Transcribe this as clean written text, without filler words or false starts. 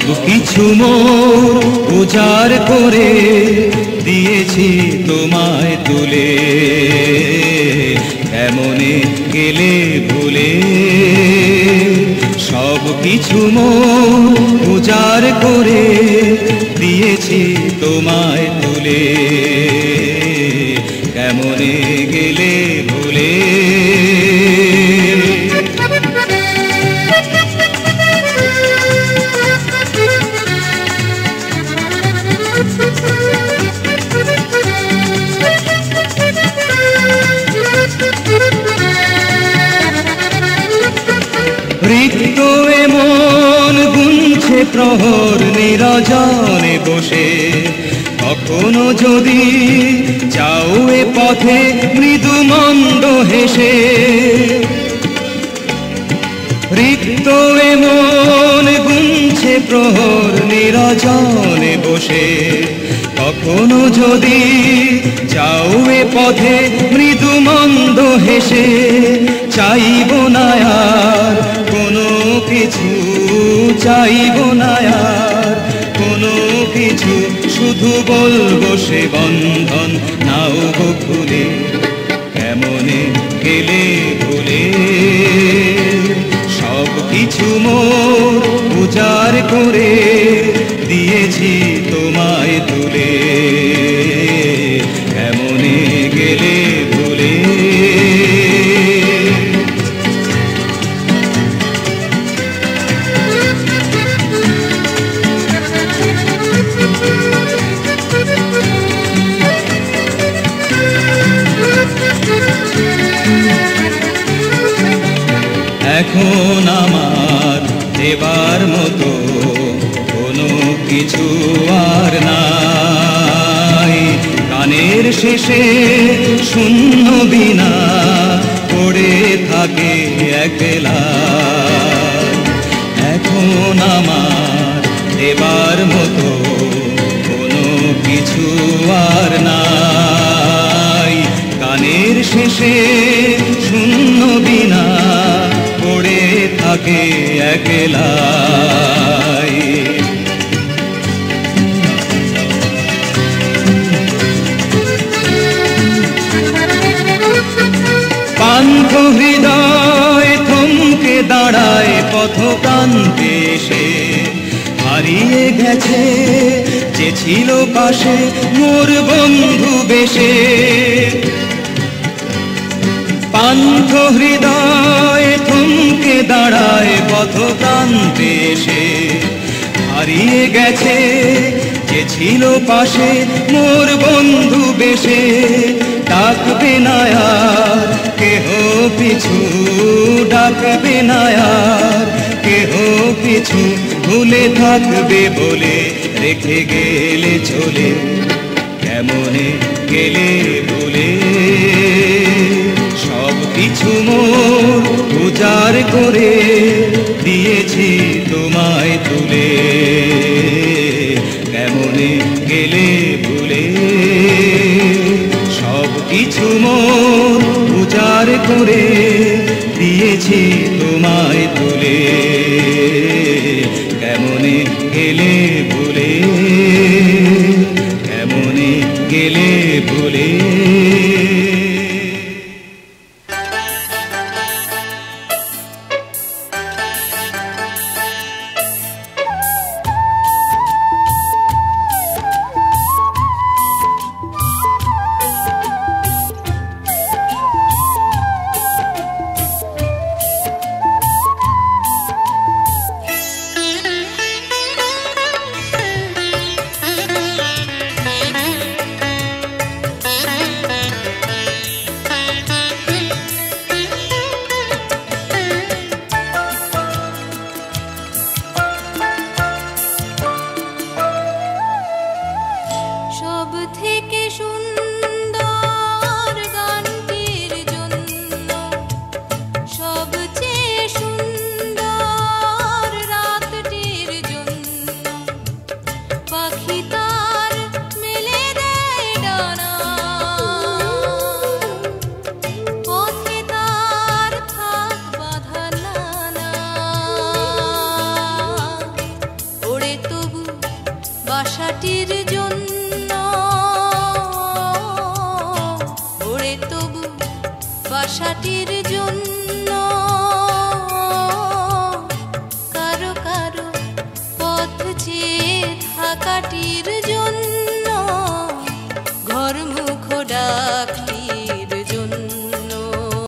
সব কিছু মোর উজাড় করে দিয়েছি তোমায় তুলে, কেমনে গেলে ভুলে। সব কিছু মোর উজাড় করে দিয়েছি তোমায় তুলে, কেমনে গেলে ভুলে। রিক্ত এমন গুনছে প্রহর নিরজনে বসে, কখনো যদি যাও এ পথে মৃদু মন্দ হেসে। রিক্ত এমন গুনছে প্রহর নিরজনে বসে, কখনো যদি যাও এ পথে মৃদু মন্দ হেসে। চাইব না আর কোনো কিছু, চাইব না আর কোনো কিছু, শুধু বলবো সে বন্ধন নাও গো খুলে, কেমনে গেলে ভুলে। সব কিছু মোর উজাড় করে দিয়েছি তোমায় তুলে, কেমনে গেলে ভুলে। এখন আমার দেবার মতো কোনো কিছু আর নাই, গানের শেষে শূন্য বিনা পড়ে থাকে একলা। এখন আমার দেবার মতো কোনো কিছু আর নাই, গানের শেষে শূন্য বিনা পড়ে থাকে একলা। পান্থ হৃদয় থমকে দাঁড়ায় পথপ্রান্তে এসে, হারিয়ে গেছে যে ছিল পাশে মোর বন্ধু বেশে। পান্থ হৃদয় থমকে দাঁড়ায় পথপ্রান্তে এসে, হারিয়ে গেছে যে ছিল পাশে মোর বন্ধু বেশে। ডাকবে না আর কেহ পিছু, ডাকবে না আর কেহ পিছু, ভুলে থাকবে বলে রেখে গেলে চলে, কেমনে গেলে ভুলে। সব কিছু মোর উজাড় করে দিয়েছি তোমায় তুলে, কেমনে গেলে ভুলে। সব কিছু মোর উজাড় করে দিয়েছি তোমায় তুলে, কেমনে গেলে ভুলে, কেমনে গেলে ভুলে। আশাটির